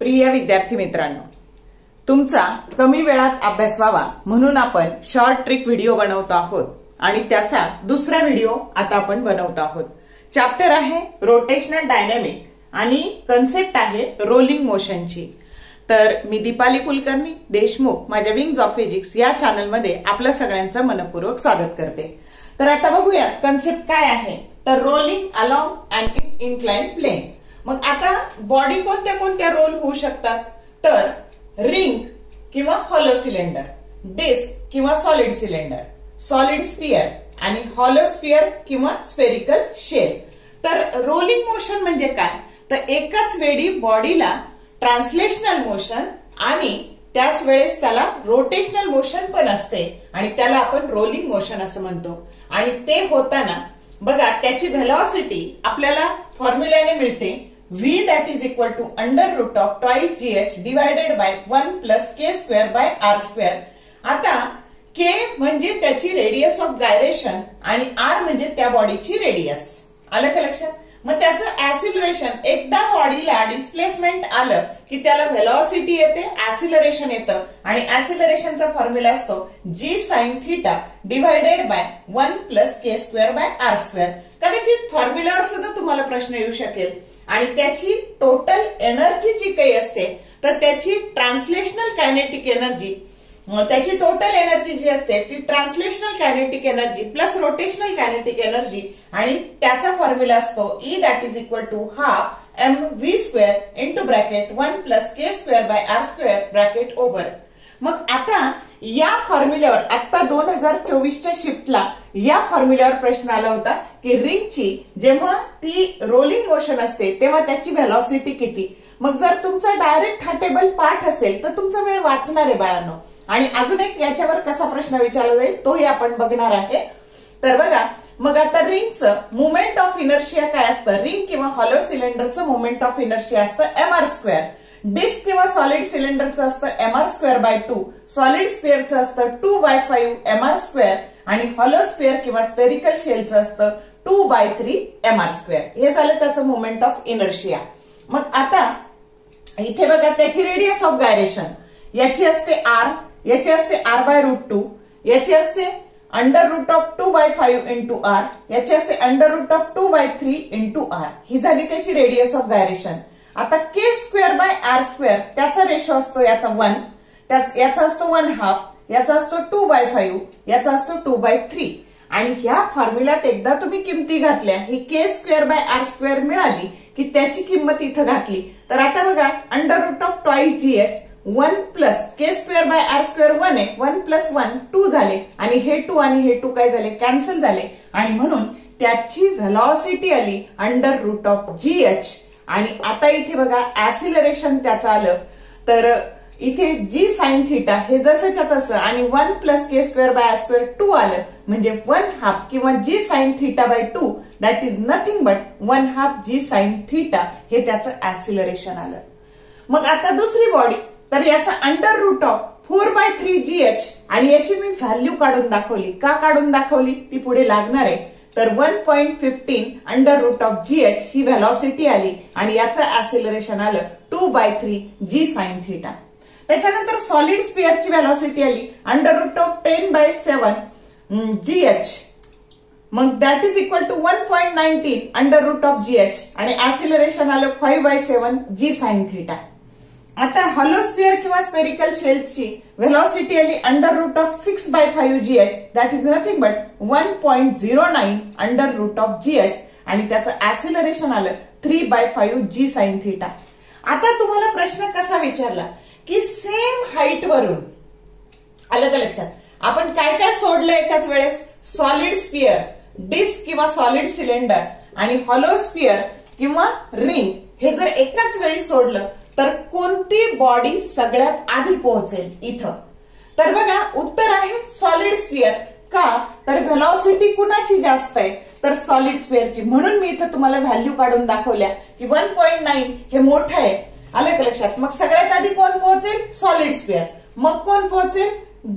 प्रिय विद्यार्थी मित्रांनो, तुमचा कमी वेळात अभ्यास व्हावा म्हणून आपण शॉर्ट ट्रिक व्हिडिओ बनवतो आहोत आणि त्याचा दुसरा व्हिडिओ आता आपण बनवत आहोत। चॅप्टर आहे रोटेशनल डायनॅमिक आणि कन्सेप्ट आहे रोलिंग मोशनची। तर मी दीपाली कुलकर्णी देशमुख माझ्या विंग्स ऑफ फिजिक्स या चॅनलमध्ये आपल्या सगळ्यांचं मनपूर्वक स्वागत करते। तर आता बघूया कन्सेप्ट काय आहे। तर रोलिंग अलोंग अन इन्क्लाइन्ड प्लेन। मग आता बॉडी कोणत्या कोणत्या रोल होऊ शकतात, तर रिंग किंवा हॉलो सिलेंडर, डिस्क किंवा सॉलिड सिलेंडर, सॉलिड स्फिअर आणि हॉलो स्फिअर किंवा स्फेरिकल शेल। तर रोलिंग मोशन म्हणजे काय, तर एकाच वेळी बॉडीला ट्रान्सलेशनल मोशन आणि त्याच वेळेस त्याला रोटेशनल मोशन पण असते आणि त्याला आपण रोलिंग मोशन असं म्हणतो। आणि ते होताना बघा त्याची व्हेलॉसिटी आपल्याला फॉर्म्युल्याने मिळते v that is equal to under root of twice gh divided by 1 plus k square by r square। आता k म्हणजे त्याची रेडियस ऑफ गायरेशन आणि r म्हणजे त्या बॉडीची रेडियस। आलं का लक्षात? मग त्याचं ऍसिलरेशन, एकदा बॉडीला डिस्प्लेसमेंट आलं की त्याला व्हेलॉसिटी येते, ऍसिलरेशन येतं आणि ऍसिलरेशनचा फॉर्म्युला असतो g sin theta divided by 1 plus k square by r square। कदाचित फॉर्म्युल्यावर सुद्धा तुम्हाला प्रश्न येऊ शकेल। आणि त्याची टोटल एनर्जी जी काही असते तर त्याची ट्रान्सलेशनल कायनेटिक एनर्जी, त्याची टोटल एनर्जी जी असते ती translational kinetic energy plus rotational kinetic energy आणि त्याचा फॉर्म्युला असतो E that is equal to half mv square into bracket 1 plus k square by r square bracket over। मग आता या फॉर्म्युल्यावर आता 2024च्या शिफ्टला या फॉर्म्युल्यावर प्रश्न आला होता की रिंगची जेव्हा ती रोलिंग मोशन असते तेव्हा त्याची व्हेलॉसिटी किती। मग जर तुमचा डायरेक्ट हा टेबल पाठ असेल तर तुमचा वेळ वाचणार आहे बाळांनो। आणि अजून एक याच्यावर कसा प्रश्न विचारला जाईल तोही आपण बघणार आहे। तर बघा मग आता रिंगचं मोमेंट ऑफ इनर्शिया काय असतं, रिंग किंवा हॉलो सिलेंडरचं मोमेंट ऑफ इनर्शिया असतं mr स्क्वेअर, डिस्क किंवा सॉलिड सिलेंडरचं असतं mr स्क्वेअर बाय 2, सॉलिड स्फिअरचं असतं 2/5 mr स्क्वेअर आणि हॉलो स्फिअर किंवा स्फेरिकल शेलचं असतं 2/3 mr स्क्वेअर। हे झालं त्याचं मोमेंट ऑफ इनर्शिया। मग आता इथे बघा त्याची रेडियस ऑफ गायरेशन, याची असते r, याची असते r/√2, याची असते √2/5 इंटू r, याची असते √2/3 इंटू r। ही झाली त्याची रेडियस ऑफ गायरेशन। आता k square by r square त्याचा रेशो असतो याचा 1, याचा असतो 1/2, याचा असतो 2/5, याचा असतो 2/3 आणि ह्या फॉर्म्युल्यात एकदा तुम्ही किमती घातल्या, ही k square by r square मिळाली की त्याची किंमत इथं घातली तर आता बघा √2 1 plus k square by r square 1 आहे, 1 प्लस 1 2 झाले आणि हे 2 आणि हे 2 काय झाले, कॅन्सल झाले आणि म्हणून त्याची व्हेलॉसिटी आली √gh। आणि आता इथे बघा ऍसिलरेशन त्याचं आलं तर इथे g sin थीटा हे जसंच्या तसं आणि 1 plus k square by r square 2 आलं म्हणजे 1/2 किंवा g sin theta by 2 that is nothing but 1/2 g sin theta हे त्याचं ऍसिलरेशन आलं। मग आता दुसरी बॉडी, तर याचा √4/3gh आणि याची मी व्हॅल्यू काढून दाखवली। का काढून दाखवली ती पुढे लागणार आहे। तर 1.15 √gh ही व्हेलॉसिटी आली आणि याचं ऍसिलरेशन आलं 2/3 g sin थीटा। त्याच्यानंतर सॉलिड स्फिअरची व्हेलॉसिटी आली √10/7 gh, मग that is equal to 1.19 √gh आणि ऍसिलरेशन आलं 5/7 g sin थीटा। आता हॉलो स्फिअर किंवा स्फेरिकल शेलची व्हेलॉसिटी आली √6/5 gh that is nothing but 1.09 √gh आणि त्याचं ऍसिलरेशन आलं 3/5 g sin थीटा। आता तुम्हाला प्रश्न कसा विचारला की सेम हाईट वरून, आलं का लक्षात, आपण काय काय सोडलं एकाच वेळेस, सॉलिड स्फिअर, डिस्क किंवा सॉलिड सिलेंडर आणि हॉलो स्फिअर किंवा रिंग हे जर एकाच वेळी सोडलं तर कोणती बॉडी सगळ्यात आधी पोहोचेल इथं। तर बघा उत्तर आहे सॉलिड स्फिअर। का, तर व्हेलॉसिटी कुणाची जास्त आहे, तर सॉलिड स्फिअरची। म्हणून मी इथं तुम्हाला व्हॅल्यू काढून दाखवल्या की 1.9 हे मोठं आहे, आलं का लक्षात। मग सगळ्यात आधी कोण पोहोचेल, सॉलिड स्फिअर, मग कोण पोहोचेल,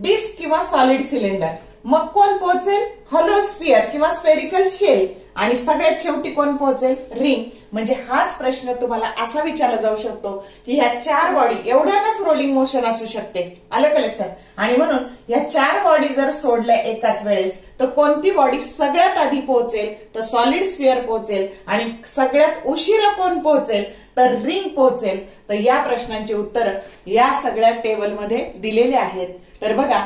डिस्क किंवा सॉलिड सिलेंडर, मग कोण पोहोचेल? हॉलो स्फिअर किंवा स्पेरिकल शेल. आणि सगळ्यात शेवटी कोण पोहोचेल? रिंग. म्हणजे हाच प्रश्न तुम्हाला असा विचारला जाऊ शकतो की ह्या 4 बॉडी एवढ्यानंच रोलिंग मोशन असू शकते. आलं का लक्षात? आणि म्हणून या 4 बॉडी जर सोडल्या एकाच वेळेस तर कोणती बॉडी सगळ्यात आधी पोहोचेल? तर सॉलिड स्फिअर पोहोचेल. आणि सगळ्यात उशिरा कोण पोहोचेल? तर रिंग पोहोचेल. तर या प्रश्नांची उत्तर या सगळ्या टेबलमध्ये दिलेली आहेत. तर बघा,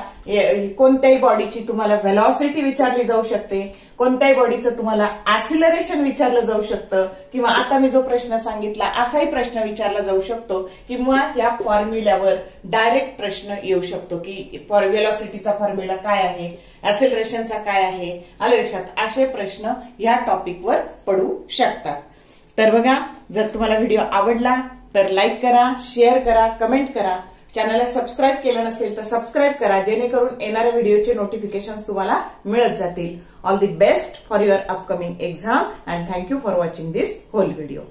कोणत्याही बॉडीची तुम्हाला व्हेलॉसिटी विचारली जाऊ शकते, कोणत्याही बॉडीचं तुम्हाला ऍसिलरेशन विचारलं जाऊ शकतं, किंवा आता मी जो प्रश्न सांगितला असाही प्रश्न विचारला जाऊ शकतो, किंवा या फॉर्म्युल्यावर डायरेक्ट प्रश्न येऊ शकतो की व्हेलॉसिटीचा फॉर्म्युला काय आहे, ऍसिलरेशनचा काय आहे. आलं लक्षात? असे प्रश्न या टॉपिकवर पडू शकतात. तर बघा, जर तुम्हाला व्हिडिओ आवडला तर लाईक करा, शेअर करा, कमेंट करा. चॅनलला सबस्क्राईब केलं नसेल तर सबस्क्राईब करा, जेणेकरून येणाऱ्या व्हिडिओचे नोटिफिकेशन तुम्हाला मिळत जातील. All the best for your upcoming exam and thank you for watching this whole video.